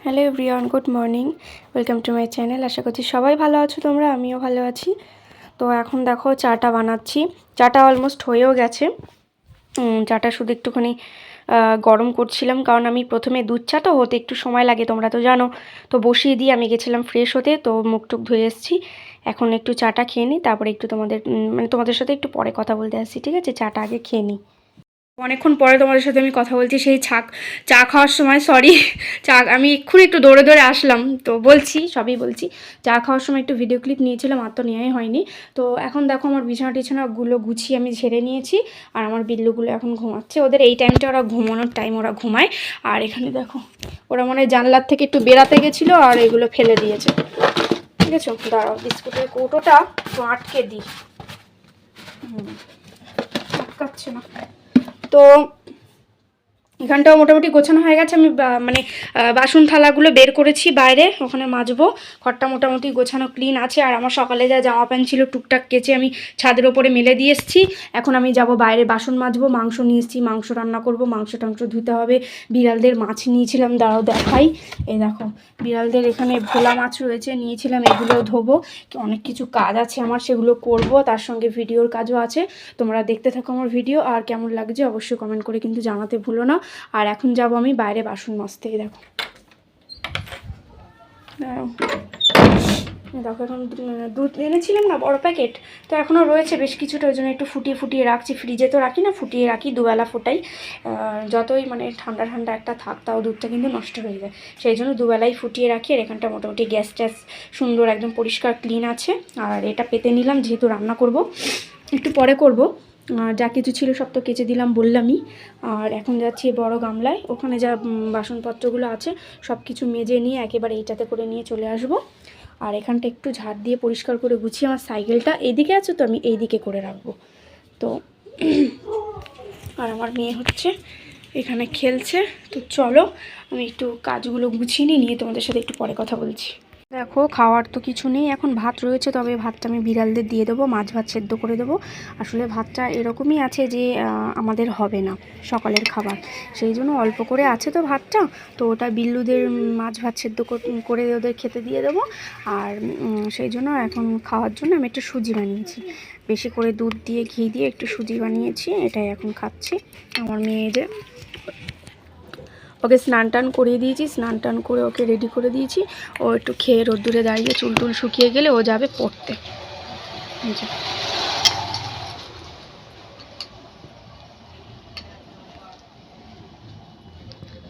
Hello everyone, good morning. Welcome to my channel. আশা করছি সবাই ভালো আছো তোমরা, আমিও ভালো আছি। তো এখন দেখো চাটা বানাচ্ছি। চাটা অলমোস্ট হয়েও গেছে। চাটা শুধু একটুখানি গরম করছিলাম, কারণ আমি প্রথমে দুধ চা তো হতে একটু সময় লাগে, তোমরা তো জানো। তো বসিয়ে দিয়ে আমি গেছিলাম ফ্রেশ হতে, তো মুখ টুক ধুয়ে এসেছি। এখন একটু চাটা খেয়ে নিই, তারপরে একটু তোমাদের সাথে একটু পরে কথা বলতে আসছি, ঠিক আছে? চাটা আগে খেয়ে নিই। অনেকক্ষণ পরে তোমাদের সাথে আমি কথা বলছি, সেই চা খাওয়ার সময়, সরি, আমি এক্ষুনি একটু দৌড়ে দৌড়ে আসলাম, তো সবই বলছি। চা খাওয়ার সময় একটু ভিডিও ক্লিপ নিয়েছিলাম, আর তো নেওয়াই হয়নি। তো এখন দেখো আমার বিছানাগুলো গুছিয়ে আমি ঝেড়ে নিয়েছি, আর আমার বিল্লুগুলো এখন ঘুমাচ্ছে। ওদের এই টাইমটা ওরা ঘুমানোর টাইম, ওরা ঘুমায়। আর এখানে দেখো ওরা মনে হয় জানলার থেকে একটু বেরাতে গেছিলো আর এগুলো ফেলে দিয়েছে, ঠিক আছে? দাঁড়াও, বিস্কুটের কৌটোটা তো আটকে দিই। আটকাচ্ছে না তো। এখানটাও মোটামুটি গোছানো হয়ে গেছে। আমি বাসন থালাগুলো বের করেছি বাইরে, ওখানে মাজবো। ঘরটা মোটামুটি গোছানো ক্লিন আছে। আর আমার সকালে যা জামা প্যান্ট ছিল টুকটাক কেচে আমি ছাদের ওপরে মেলে দিয়ে এসেছি। এখন আমি যাব বাইরে বাসন মাজবো। মাংস নিয়ে এসেছি, মাংস রান্না করব। মাংস টাংস ধুতে হবে। বিড়ালদের মাছ নিয়েছিলাম, দাঁড়াও দেখাই। এই দেখো বিড়ালদের এখানে ভোলা মাছ রয়েছে, নিয়েছিলাম, এগুলোও ধোবো। অনেক কিছু কাজ আছে আমার, সেগুলো করব। তার সঙ্গে ভিডিওর কাজও আছে। তোমরা দেখতে থাকো আমার ভিডিও, আর কেমন লাগছে অবশ্যই কমেন্ট করে কিন্তু জানাতে ভুলো না। আর এখন যাব আমি বাইরে বাসন মাজতে। দেখো দেখো এখন দুধ এনেছিলাম না বড় প্যাকেট, তো এখনও রয়েছে বেশ কিছুটা, ওই জন্য একটু ফুটিয়ে ফুটিয়ে রাখছি। ফ্রিজে তো রাখি না, ফুটিয়ে রাখি, দুবেলা ফোটাই। যতই ঠান্ডা ঠান্ডা একটা থাক, তাও দুধটা কিন্তু নষ্ট হয়ে যায়, সেই জন্য দুবেলাই ফুটিয়ে রাখি। আর এখানটা মোটামুটি গ্যাস ট্যাস সুন্দর একদম পরিষ্কার ক্লিন আছে। আর এটা পেতে নিলাম, যেহেতু রান্না করব, একটু পরে করব। যা কিছু ছিল সব তো কেচে দিলাম বললামই। আর এখন যাচ্ছি বড় গামলায়, ওখানে যা বাসনপত্রগুলো আছে সব কিছু মেজে নিয়ে একেবারে এইটাতে করে নিয়ে চলে আসব। আর এখানটা একটু ঝাড় দিয়ে পরিষ্কার করে গুছিয়ে, আমার সাইকেলটা এইদিকে আছে তো আমি এই দিকে করে রাখবো। তো আর আমার মেয়ে হচ্ছে এখানে খেলছে। তো চলো আমি একটু কাজগুলো গুছিয়ে নিয়ে তোমাদের সাথে একটু পরে কথা বলছি। দেখো খাওয়ার তো কিছু নেই, এখন ভাত রয়েছে, তবে ভাতটা আমি বিড়ালদের দিয়ে দেবো, মাছ ভাত সেদ্ধ করে দেবো। আসলে ভাতটা এরকমই আছে যে আমাদের হবে না সকালের খাবার, সেই জন্য অল্প করে আছে তো ভাতটা। তো ওটা বিল্লুদের মাছ ভাত সেদ্ধ করে ওদের খেতে দিয়ে দেবো। আর সেই জন্য এখন খাওয়ার জন্য আমি একটু সুজি বানিয়েছি, বেশি করে দুধ দিয়ে ঘি দিয়ে একটু সুজি বানিয়েছি, এটাই এখন খাচ্ছি। আমার মেয়ে যে, ওকে স্নান টান করিয়ে দিয়েছি, স্নান টান করে ওকে রেডি করে দিয়েছি। ও একটু খেয়ে রোদ্দুরে দাঁড়িয়ে চুল টুল শুকিয়ে গেলে ও যাবে পড়তে।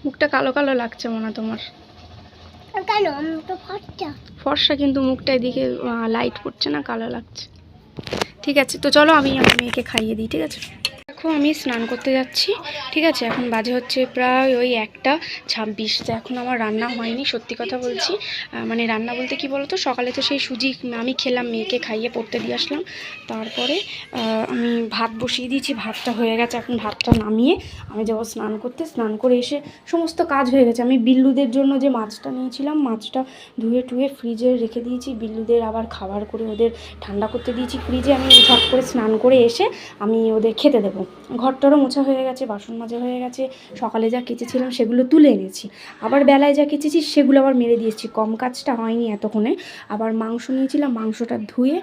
মুখটা কালো কালো লাগছে মনে হয় তোমার? কেন? তো ফর্সা ফর্সা, কিন্তু মুখটা এদিকে লাইট পড়ছে না, কালো লাগছে। ঠিক আছে, তো চলো আমি আমার মেয়েকে খাইয়ে দিই, ঠিক আছে? দেখো আমি স্নান করতে যাচ্ছি, ঠিক আছে? এখন বাজে হচ্ছে প্রায় ওই 1:26। তো এখন আমার রান্না হয়নি, সত্যি কথা বলছি। রান্না বলতে কি বলতো, সকালে তো সেই সুজি আমি খেলাম, মেয়েকে খাইয়ে পড়তে দিয়ে আসলাম। তারপরে আমি ভাত বসিয়ে দিয়েছি, ভাতটা হয়ে গেছে। এখন ভাতটা নামিয়ে আমি যাবো স্নান করতে। স্নান করে এসে সমস্ত কাজ হয়ে গেছে। আমি বিল্লুদের জন্য যে মাছটা নিয়েছিলাম, মাছটা ধুয়ে টুয়ে ফ্রিজে রেখে দিয়েছি। বিল্লুদের আবার খাবার করে ওদের ঠান্ডা করতে দিয়েছি ফ্রিজে। আমি ঝট করে স্নান করে এসে আমি ওদের খেতে দেবো। ঘরটারও মোছা হয়ে গেছে, বাসন মাজা হয়ে গেছে। সকালে যা কেচেছিলাম সেগুলো তুলে এনেছি, আবার বেলায় যা কেচেছি সেগুলো আবার মেরে দিয়েছি। কম কাজটা হয়নি এতক্ষণে। আবার মাংস নিয়েছিলাম, মাংসটা ধুয়ে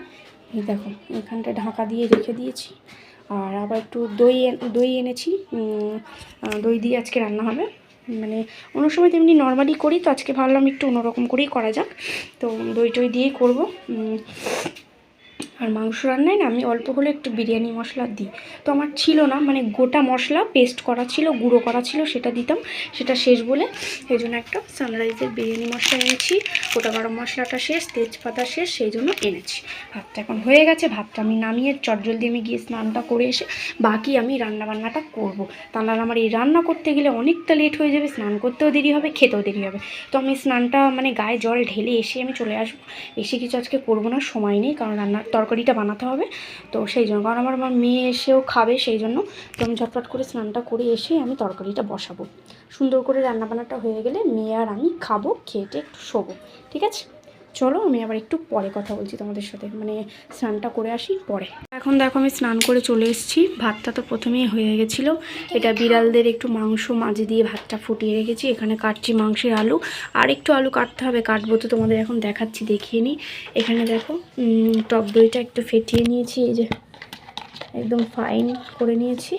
এই দেখো এখানটা ঢাকা দিয়ে রেখে দিয়েছি। আর আবার একটু দই এনেছি, দই দিয়ে আজকে রান্না হবে। অন্য সময় তেমনি নর্মালি করি, তো আজকে ভাবলাম একটু অন্যরকম করেই করা যাক। তো দই টই দিয়েই করবো। আর মাংস রান্নায় না আমি অল্প হলে একটু বিরিয়ানি মশলা দিই। তো আমার ছিল না, গোটা মশলা পেস্ট করা ছিল, গুঁড়ো করা ছিল, সেটা দিতাম। সেটা শেষ বলে এই জন্য একটা সানরাইজের বিরিয়ানি মশলা এনেছি। গোটা গরম মশলাটা শেষ, তেজপাতা শেষ, সেই জন্য এনেছি। ভাতটা এখন হয়ে গেছে, ভাতটা আমি নামিয়ে চটজলদি আমি গিয়ে স্নানটা করে এসে বাকি আমি রান্নাবান্নাটা করবো। তাহলে আমার এই রান্না করতে গেলে অনেকটা লেট হয়ে যাবে, স্নান করতেও দেরি হবে, খেতেও দেরি হবে। তো আমি স্নানটা গায়ে জল ঢেলে এসে আমি চলে আসবো। বেশি কিছু আজকে করবো না, সময় নেই, কারণ রান্নার তরকারিটা বানাতে হবে। তো সেই জন্য, কারণ আমার মেয়ে এসেও খাবে, সেই জন্য। তো আমি ঝটপট করে স্নানটা করে এসে আমি তরকারিটা বসাবো। সুন্দর করে রান্নাবান্নাটা হয়ে গেলে মেয়ে আর আমি খাবো, খেয়ে একটু শোবো, ঠিক আছে? চলো আমি আবার একটু পরে কথা বলছি তোমাদের সাথে, মানে স্নানটা করে আসি পরে। এখন দেখো আমি স্নান করে চলে এসেছি। ভাতটা তো প্রথমেই হয়ে গেছিলো। এটা বিড়ালদের একটু মাংস মাঝে দিয়ে ভাতটা ফুটিয়ে রেখেছি। এখানে কাটছি মাংসের আলু, আর একটু আলু কাটতে হবে, কাটবো তো তোমাদের এখন দেখাচ্ছি, দেখিয়ে নিই। এখানে দেখো টক দইটা একটু ফেটিয়ে নিয়েছি, এই যে একদম ফাইন করে নিয়েছি।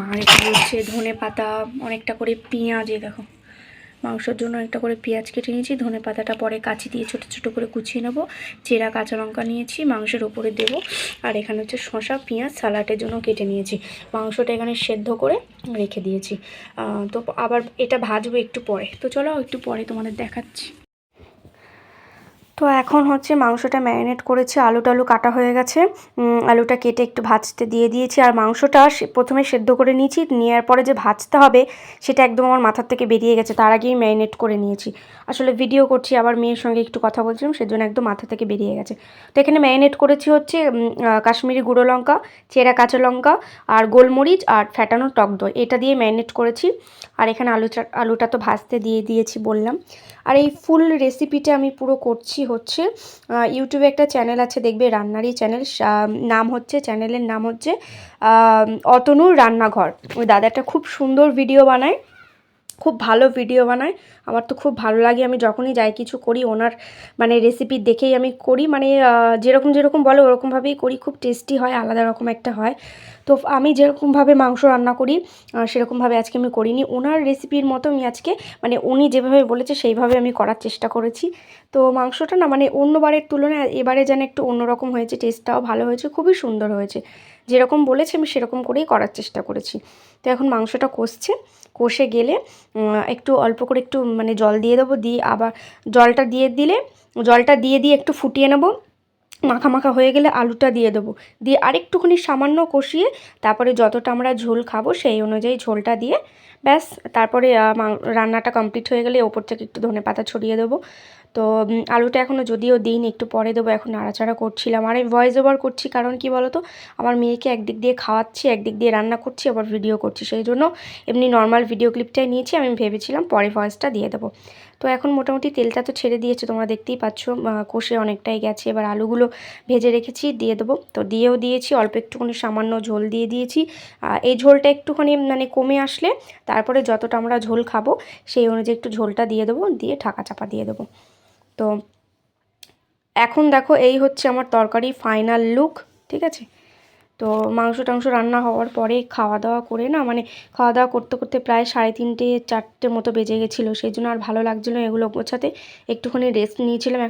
আর এখানে হচ্ছে ধনে পাতা, অনেকটা করে পেঁয়াজ, এই দেখো মাংসের জন্য একটা করে পেঁয়াজ কেটে নিয়েছি। ধনে পাতাটা পরে কাঁচি দিয়ে ছোট ছোট করে কুচিয়ে নেবো। চেরা কাঁচা লঙ্কা নিয়েছি, মাংসের ওপরে দেবো। আর এখানে হচ্ছে শসা, পেঁয়াজ সালাডের জন্য কেটে নিয়েছি। মাংসটা এখানে সেদ্ধ করে রেখে দিয়েছি। তো আবার এটা ভাজবো একটু পরে। তো চলো একটু পরে তোমাদের দেখাচ্ছি। তো এখন হচ্ছে মাংসটা ম্যারিনেট করেছি, আলু টালু কাটা হয়ে গেছে। আলুটা কেটে একটু ভাজতে দিয়ে দিয়েছি। আর মাংসটা প্রথমে সেদ্ধ করে নিয়েছি, নেওয়ার পরে যে ভাজতে হবে সেটা একদম আমার মাথার থেকে বেরিয়ে গেছে, তার আগেই ম্যারিনেট করে নিয়েছি। আসলে ভিডিও করছি, আবার মেয়ের সঙ্গে একটু কথা বলছিলাম, সেজন্য একদম মাথা থেকে বেরিয়ে গেছে। তো এখানে ম্যারিনেট করেছি হচ্ছে কাশ্মীরি গুঁড়ো লঙ্কা, চেরা কাঁচা লঙ্কা, আর গোলমরিচ, আর ফ্যাটানো টক দই, এটা দিয়ে ম্যারিনেট করেছি। আর এখানে আলুটা তো ভাজতে দিয়ে দিয়েছি বললাম। আর এই ফুল রেসিপিটা আমি পুরো করছি হচ্ছে ইউটিউবে একটা চ্যানেল আছে, দেখবে রান্নারই চ্যানেল, চ্যানেলের নাম হচ্ছে অতনুর রান্নাঘর। ওই দাদাটা খুব সুন্দর ভিডিও বানায়, খুব ভালো ভিডিও বানায়। আমার তো খুব ভালো লাগে, আমি যখনই যাই কিছু করি ওনার মানে রেসিপি দেখেই আমি করি, মানে যেরকম যেরকম বলে ওরকমভাবেই করি। খুব টেস্টি হয়, আলাদা রকম একটা হয়। তো আমি যেরকমভাবে মাংস রান্না করি সেরকমভাবে আজকে আমি করিনি, ওনার রেসিপির মতো আমি আজকে মানে উনি যেভাবে বলেছে সেইভাবে আমি করার চেষ্টা করেছি। তো মাংসটা না মানে অন্যবারের তুলনায় এবারে যেন একটু অন্যরকম হয়েছে, টেস্টটাও ভালো হয়েছে, খুবই সুন্দর হয়েছে। যেরকম বলেছে আমি সেরকম করেই করার চেষ্টা করেছি। তো এখন মাংসটা কষে গেলে একটু অল্প করে একটু মানে জল দিয়ে দেবো, দিয়ে আবার জলটা দিয়ে একটু ফুটিয়ে নেব। মাখা মাখা হয়ে গেলে আলুটা দিয়ে দেবো, দিয়ে আরেকটুখানি সামান্য কষিয়ে তারপরে যতটা আমরা ঝোল খাবো সেই অনুযায়ী ঝোলটা দিয়ে ব্যাস। তারপরে রান্নাটা কমপ্লিট হয়ে গেলে ওপর থেকে একটু ধনেপাতা ছড়িয়ে দেবো। তো আলুটা এখনও যদিও দিইনি, একটু পরে দেবো, এখন নাড়াচাড়া করছিলাম। আর এই ভয়েস ওভার করছি কারণ কি বলো তো, আমার মেয়েকে একদিক দিয়ে খাওয়াচ্ছি, একদিক দিয়ে রান্না করছি, আবার ভিডিও করছি, সেই জন্য এমনি নর্মাল ভিডিও ক্লিপটাই নিয়েছি। আমি ভেবেছিলাম পরে ভয়েসটা দিয়ে দেবো। তো এখন মোটামুটি তেলটা তো ছেড়ে দিয়েছে, তোমরা দেখতেই পাচ্ছ, কষে অনেকটাই গেছে। এবার আলুগুলো ভেজে রেখেছি দিয়ে দেবো। তো দিয়েও দিয়েছি, অল্প একটুখানি সামান্য ঝোল দিয়ে দিয়েছি। এই ঝোলটা একটুখানি মানে কমে আসলে তারপরে যতটা আমরা ঝোল খাবো সেই অনুযায়ী একটু ঝোলটা দিয়ে দেবো, দিয়ে ঢাকা চাপা দিয়ে দেবো। তো এখন দেখো এই হচ্ছে আমার তরকারি ফাইনাল লুক, ঠিক আছে। তো মাংস টাংস রান্না হওয়ার পরে খাওয়া দাওয়া করে না মানে খাওয়া দাওয়া করতে করতে প্রায় 3:30 4টে মতো বেজে গেছিলো, সেই জন্য আর ভালো লাগছিলো এগুলো গোছাতে, একটুখানি রেস্ট নিয়েছিলাম।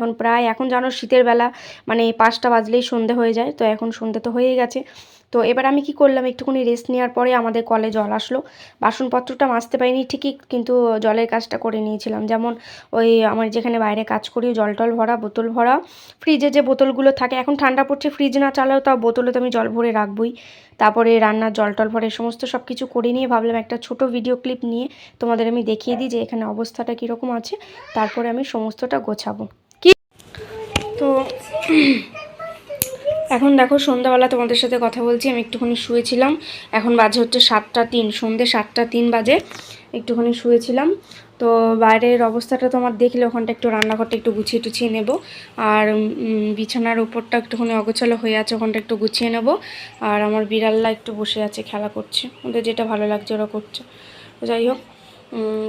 এখন জানো শীতের বেলা মানে 5টা বাজলেই সন্ধে হয়ে যায়, তো এখন সন্ধে তো হয়েই গেছে। তো এবার আমি কি করলাম, একটুখানি রেস্ট নেওয়ার পরে আমাদের কলে জল আসলো। বাসনপত্রটা মাজতে পারিনি ঠিকই, কিন্তু জলের কাজটা করে নিয়েছিলাম। যেমন ওই আমার যেখানে বাইরে কাজ করি জল টল ভরা, বোতল ভরা, ফ্রিজে যে বোতলগুলো থাকে, এখন ঠান্ডা পড়ছে ফ্রিজ না চালাও তাও বোতলে তো আমি জল ভরে রাখবই। তারপরে রান্নার জল টল ভরে সমস্ত সব কিছু করে নিয়ে ভাবলাম একটা ছোট ভিডিও ক্লিপ নিয়ে তোমাদের আমি দেখিয়ে দিই যে এখানে অবস্থাটা কীরকম আছে, তারপরে আমি সমস্তটা গোছাবো। কি তো এখন দেখো সন্ধ্যাবেলা তোমাদের সাথে কথা বলছি, আমি একটুখানি শুয়েছিলাম। এখন বাজে হচ্ছে 7টা 3, সন্ধ্যে 7টা 3 বাজে। একটুখানি শুয়েছিলাম। তো বাইরের অবস্থাটা তোমার দেখলে, ওখানটা একটু রান্নাঘরটা একটু গুছিয়ে টুছিয়ে নেব। আর বিছানার উপরটা একটুখানি অগোছালো হয়ে আছে, ওখানটা একটু গুছিয়ে নেব। আর আমার বিড়াল্লা একটু বসে আছে, খেলা করছে, ওদের যেটা ভালো লাগছে ওরা করছে। তো যাই হোক,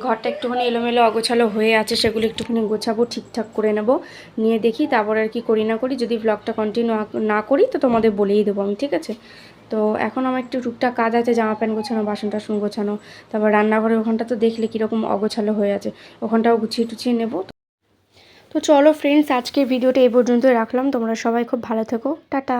ঘরটা একটুখানি এলোমেলো অগোছালো হয়ে আছে, সেগুলো একটুখানি গোছাবো, ঠিকঠাক করে নেব, নিয়ে দেখি তারপর আর কি করি না করি। যদি ব্লগটা কন্টিনিউ না করি তো তোমাদের বলেই দেবো আমি, ঠিক আছে। তো এখন আমার একটু টুকটাক কাজ আছে, জামা প্যান্ট গোছানো, বাসন টাসন গোছানো, তারপর রান্নাঘরের ওখানটা তো দেখলে কীরকম অগোছালো হয়ে আছে, ওখানটাও গুছিয়ে টুছিয়ে নেব। তো চলো ফ্রেন্ডস, আজকের ভিডিওটা এই পর্যন্তই রাখলাম। তোমরা সবাই খুব ভালো থেকো, টাটা।